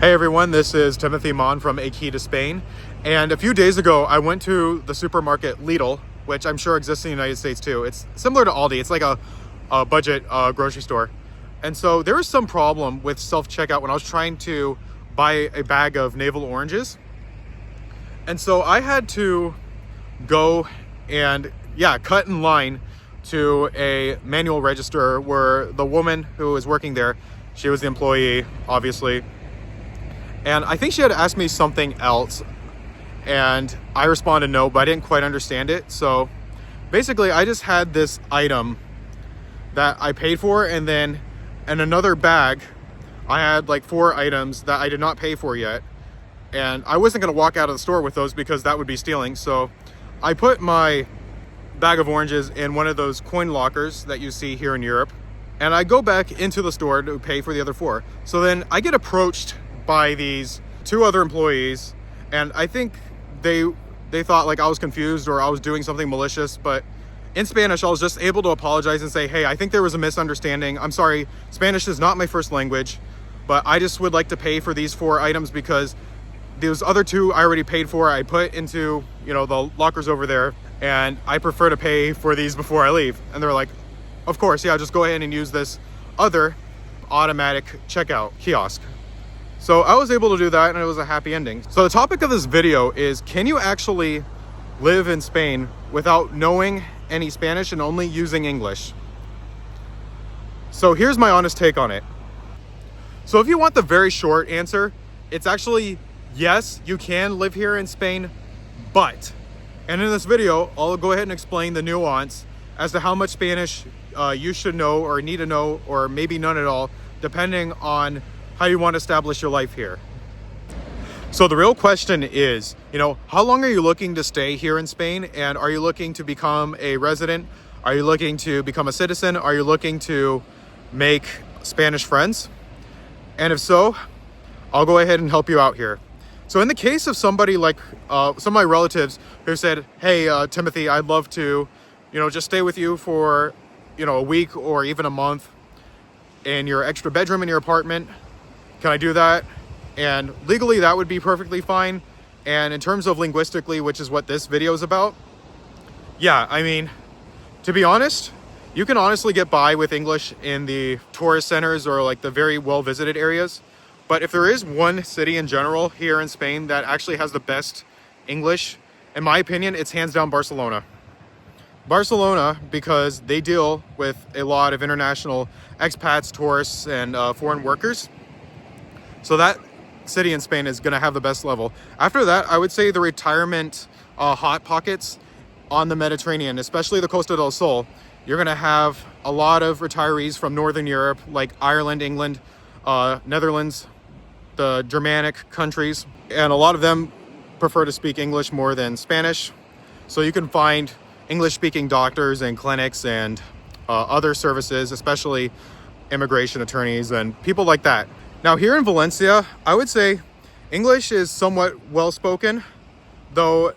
Hey everyone, this is Timothy Mon from A Key to Spain. And a few days ago, I went to the supermarket Lidl, which I'm sure exists in the United States too. It's similar to Aldi. It's like a budget grocery store. And so there was some problem with self-checkout when I was trying to buy a bag of navel oranges. And so I had to go and cut in line to a manual register where the woman who was working there, she was the employee, obviously. And I think she had asked me something else and I responded no, but I didn't quite understand it. So basically I just had this item that I paid for, and then in another bag, I had like 4 items that I did not pay for yet. And I wasn't gonna walk out of the store with those because that would be stealing. So I put my bag of oranges in one of those coin lockers that you see here in Europe. And I go back into the store to pay for the other 4. So then I get approached by these 2 other employees, and I think they thought like I was confused or I was doing something malicious, but in Spanish I was just able to apologize and say, hey, I think there was a misunderstanding. I'm sorry, Spanish is not my first language, but I just would like to pay for these 4 items because those other 2 I already paid for. I put into, the lockers over there, and I prefer to pay for these before I leave. And they're like, of course, yeah, just go ahead and use this other automatic checkout kiosk. So I was able to do that, and it was a happy ending. So the topic of this video is, can you actually live in Spain without knowing any Spanish and only using English? So here's my honest take on it. So if you want the very short answer, it's actually yes, you can live here in Spain, but, and in this video, I'll go ahead and explain the nuance as to how much Spanish you should know or need to know, or maybe none at all, depending on how you want to establish your life here. So the real question is, how long are you looking to stay here in Spain? And are you looking to become a resident? Are you looking to become a citizen? Are you looking to make Spanish friends? And if so, I'll go ahead and help you out here. So in the case of somebody like some of my relatives who said, hey, Timothy, I'd love to, just stay with you for, a week or even a month in your extra bedroom in your apartment. Can I do that? And legally, that would be perfectly fine. And in terms of linguistically, which is what this video is about, yeah, I mean, to be honest, you can honestly get by with English in the tourist centers or like the very well-visited areas. But if there is one city in general here in Spain that actually has the best English, in my opinion, it's hands down Barcelona. Barcelona, because they deal with a lot of international expats, tourists, and foreign workers. So that city in Spain is going to have the best level. After that, I would say the retirement hot pockets on the Mediterranean, especially the Costa del Sol, you're going to have a lot of retirees from Northern Europe, like Ireland, England, Netherlands, the Germanic countries, and a lot of them prefer to speak English more than Spanish. So you can find English-speaking doctors and clinics and other services, especially immigration attorneys and people like that. Now here in Valencia, I would say English is somewhat well-spoken, though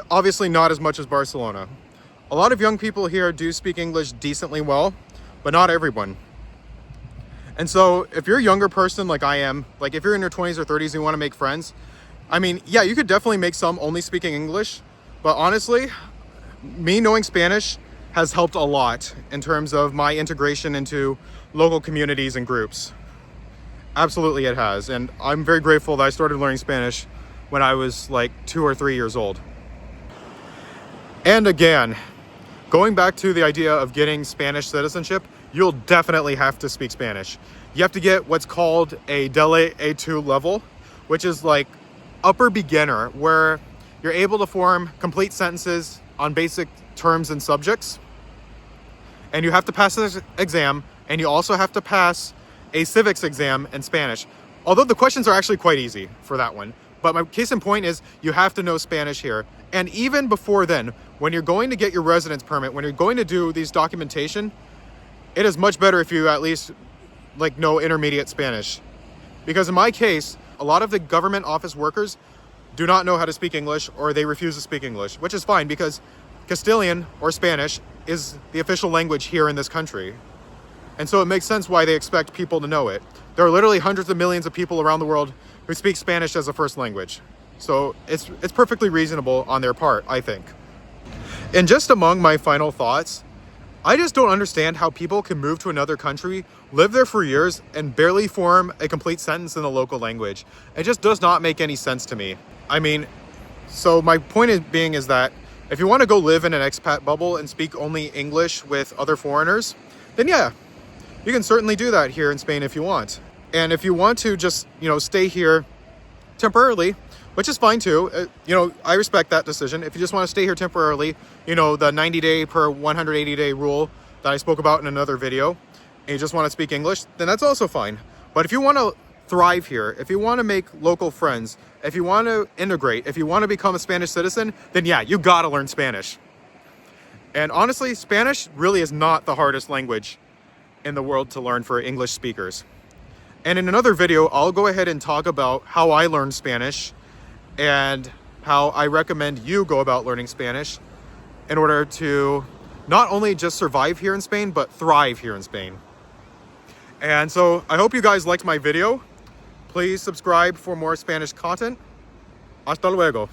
obviously not as much as Barcelona. A lot of young people here do speak English decently well, but not everyone. And so if you're a younger person like I am, like if you're in your 20s or 30s and you want to make friends, I mean, yeah, you could definitely make some only speaking English, but honestly, me knowing Spanish has helped a lot in terms of my integration into local communities and groups. Absolutely it has, and I'm very grateful that I started learning Spanish when I was like 2 or 3 years old. And again, going back to the idea of getting Spanish citizenship, you'll definitely have to speak Spanish. You have to get what's called a DELE A2 level, which is like upper beginner, where you're able to form complete sentences on basic terms and subjects. And you have to pass this exam, and you also have to pass a civics exam in Spanish. Although the questions are actually quite easy for that one. But my case in point is you have to know Spanish here. And even before then, when you're going to get your residence permit, when you're going to do these documentation, it is much better if you at least know intermediate Spanish. Because in my case, a lot of the government office workers do not know how to speak English, or they refuse to speak English, which is fine because Castilian or Spanish is the official language here in this country. And so it makes sense why they expect people to know it. There are literally hundreds of millions of people around the world who speak Spanish as a first language. So it's perfectly reasonable on their part, I think. And just among my final thoughts, I just don't understand how people can move to another country, live there for years, and barely form a complete sentence in the local language. It just does not make any sense to me. I mean, so my point is that if you want to go live in an expat bubble and speak only English with other foreigners, then yeah, you can certainly do that here in Spain if you want. And if you want to just, stay here temporarily, which is fine too. I respect that decision. If you just want to stay here temporarily, the 90-day per 180-day rule that I spoke about in another video, and you just want to speak English, then that's also fine. But if you want to thrive here, if you want to make local friends, if you want to integrate, if you want to become a Spanish citizen, then yeah, you got to learn Spanish. And honestly, Spanish really is not the hardest language in the world to learn for English speakers. And in another video, I'll go ahead and talk about how I learned Spanish and how I recommend you go about learning Spanish in order to not only just survive here in Spain, but thrive here in Spain. And so I hope you guys liked my video. Please subscribe for more Spanish content. Hasta luego.